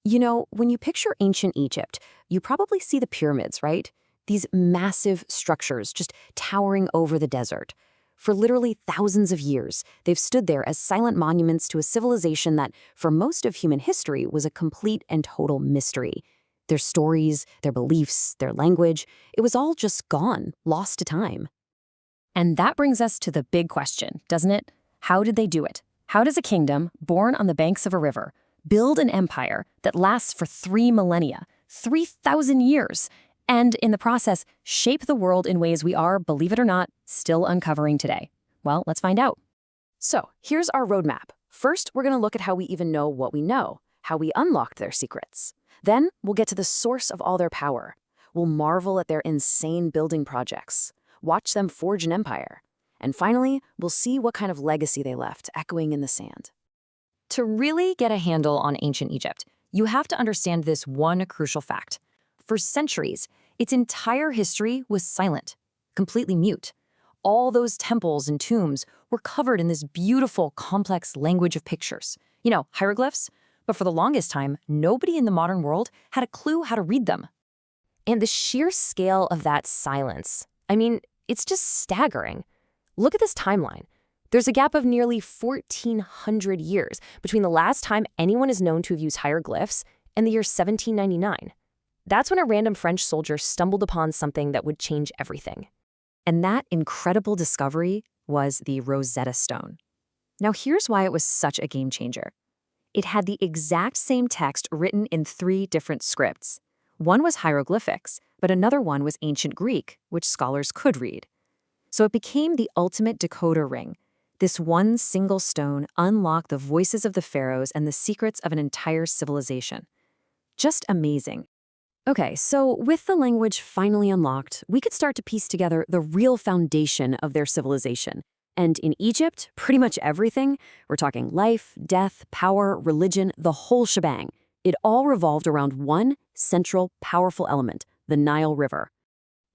You know, when you picture ancient Egypt, you probably see the pyramids, right? These massive structures just towering over the desert. For literally thousands of years, they've stood there as silent monuments to a civilization that, for most of human history, was a complete and total mystery. Their stories, their beliefs, their language, it was all just gone, lost to time. And that brings us to the big question, doesn't it? How did they do it? How does a kingdom, born on the banks of a river, build an empire that lasts for 3 millennia, 3,000 years, and in the process, shape the world in ways we are, believe it or not, still uncovering today? Well, let's find out. So, here's our roadmap. First, we're going to look at how we even know what we know, how we unlocked their secrets. Then, we'll get to the source of all their power. We'll marvel at their insane building projects, watch them forge an empire. And finally, we'll see what kind of legacy they left echoing in the sand. To really get a handle on ancient Egypt, you have to understand this one crucial fact. For centuries, its entire history was silent, completely mute. All those temples and tombs were covered in this beautiful, complex language of pictures. You know, hieroglyphs? But for the longest time, nobody in the modern world had a clue how to read them. And the sheer scale of that silence, I mean, it's just staggering. Look at this timeline. There's a gap of nearly 1,400 years between the last time anyone is known to have used hieroglyphs and the year 1799. That's when a random French soldier stumbled upon something that would change everything. And that incredible discovery was the Rosetta Stone. Now here's why it was such a game changer. It had the exact same text written in 3 different scripts. One was hieroglyphics, but another one was ancient Greek, which scholars could read. So it became the ultimate decoder ring. This one single stone unlocked the voices of the pharaohs and the secrets of an entire civilization. Just amazing. Okay, so with the language finally unlocked, we could start to piece together the real foundation of their civilization. And in Egypt, pretty much everything, we're talking life, death, power, religion, the whole shebang. It all revolved around one central, powerful element, the Nile River.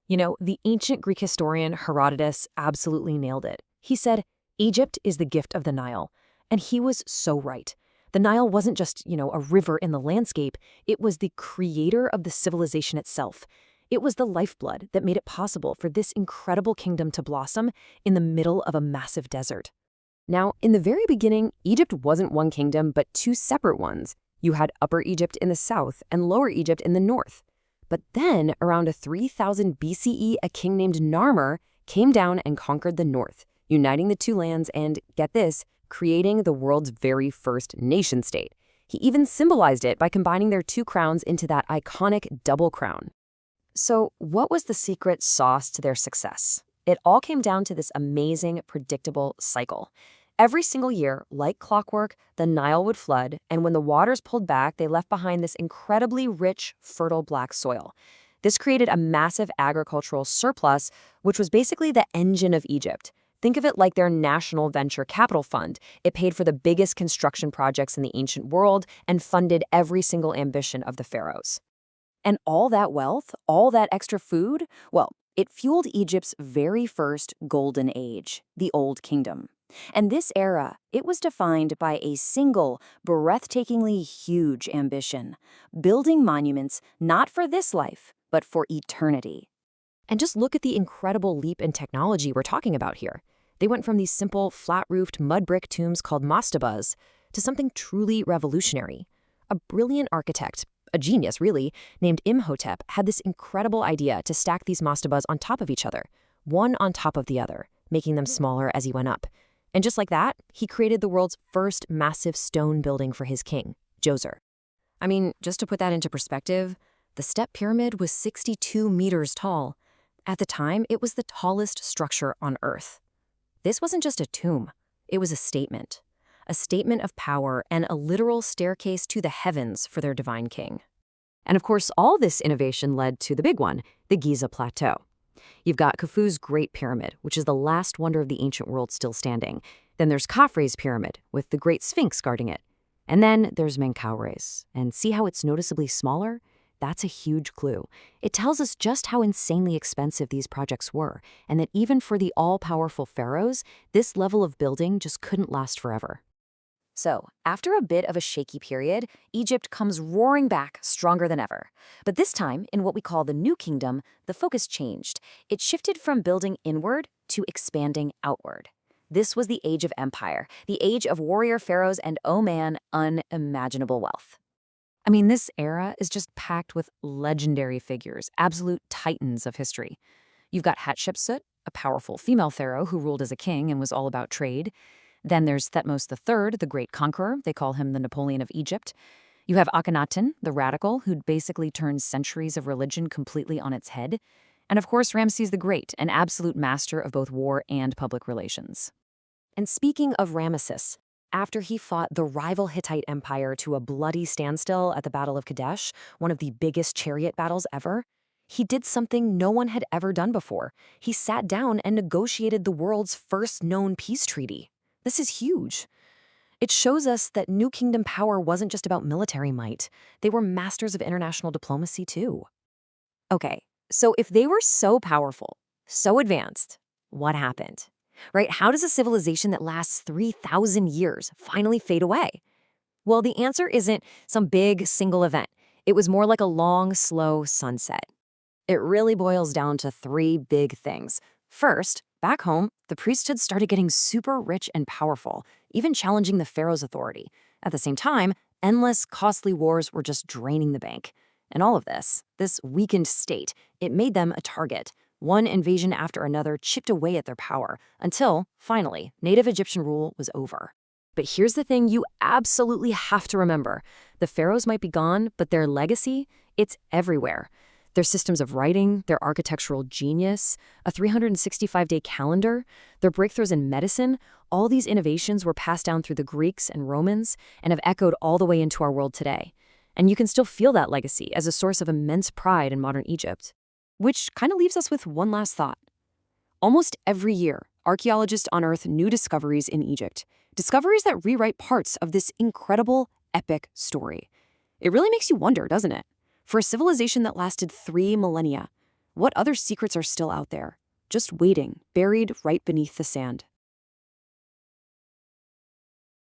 You know, the ancient Greek historian Herodotus absolutely nailed it. He said, Egypt is the gift of the Nile. And he was so right. The Nile wasn't just, a river in the landscape. It was the creator of the civilization itself. It was the lifeblood that made it possible for this incredible kingdom to blossom in the middle of a massive desert. Now, in the very beginning, Egypt wasn't one kingdom, but 2 separate ones. You had Upper Egypt in the south and Lower Egypt in the north. But then, around 3000 BCE, a king named Narmer came down and conquered the north, uniting the 2 lands and, get this, creating the world's very first nation-state. He even symbolized it by combining their 2 crowns into that iconic double crown. So, what was the secret sauce to their success? It all came down to this amazing, predictable cycle. Every single year, like clockwork, the Nile would flood, and when the waters pulled back, they left behind this incredibly rich, fertile black soil. This created a massive agricultural surplus, which was basically the engine of Egypt. Think of it like their national venture capital fund. It paid for the biggest construction projects in the ancient world and funded every single ambition of the pharaohs. And all that wealth, all that extra food, well, it fueled Egypt's very first golden age, the Old Kingdom. And this era, it was defined by a single, breathtakingly huge ambition, building monuments not for this life, but for eternity. And just look at the incredible leap in technology we're talking about here. They went from these simple, flat-roofed mud brick tombs called mastabas to something truly revolutionary. A brilliant architect, a genius really, named Imhotep had this incredible idea to stack these mastabas on top of each other, one on top of the other, making them smaller as he went up. And just like that, he created the world's first massive stone building for his king, Djoser. I mean, just to put that into perspective, the Step Pyramid was 62 meters tall. At the time, it was the tallest structure on Earth. This wasn't just a tomb. It was a statement of power and a literal staircase to the heavens for their divine king. And of course, all this innovation led to the big one, the Giza Plateau. You've got Khufu's Great Pyramid, which is the last wonder of the ancient world still standing. Then there's Khafre's Pyramid, with the Great Sphinx guarding it. And then there's Menkaures. And see how it's noticeably smaller? That's a huge clue. It tells us just how insanely expensive these projects were, and that even for the all-powerful pharaohs, this level of building just couldn't last forever. So, after a bit of a shaky period, Egypt comes roaring back stronger than ever. But this time, in what we call the New Kingdom, the focus changed. It shifted from building inward to expanding outward. This was the age of empire, the age of warrior pharaohs and, oh man, unimaginable wealth. I mean, this era is just packed with legendary figures, absolute titans of history. You've got Hatshepsut, a powerful female pharaoh who ruled as a king and was all about trade. Then there's Thutmose III, the great conqueror. They call him the Napoleon of Egypt. You have Akhenaten, the radical, who'd basically turned centuries of religion completely on its head. And of course, Ramses the Great, an absolute master of both war and public relations. And speaking of Ramesses, after he fought the rival Hittite empire to a bloody standstill at the Battle of Kadesh, one of the biggest chariot battles ever, he did something no one had ever done before. He sat down and negotiated the world's first known peace treaty. This is huge. It shows us that New Kingdom power wasn't just about military might. They were masters of international diplomacy too. Okay, so if they were so powerful, so advanced, what happened? Right? How does a civilization that lasts 3,000 years finally fade away? Well, the answer isn't some big single event. It was more like a long, slow sunset. It really boils down to three big things. First, back home, the priesthood started getting super rich and powerful, even challenging the pharaoh's authority. At the same time, endless, costly wars were just draining the bank. And all of this weakened state, it made them a target. One invasion after another chipped away at their power, until, finally, native Egyptian rule was over. But here's the thing you absolutely have to remember. The pharaohs might be gone, but their legacy, it's everywhere. Their systems of writing, their architectural genius, a 365-day calendar, their breakthroughs in medicine, all these innovations were passed down through the Greeks and Romans and have echoed all the way into our world today. And you can still feel that legacy as a source of immense pride in modern Egypt. Which kind of leaves us with one last thought. Almost every year, archaeologists unearth new discoveries in Egypt, discoveries that rewrite parts of this incredible, epic story. It really makes you wonder, doesn't it? For a civilization that lasted 3 millennia, what other secrets are still out there, just waiting, buried right beneath the sand?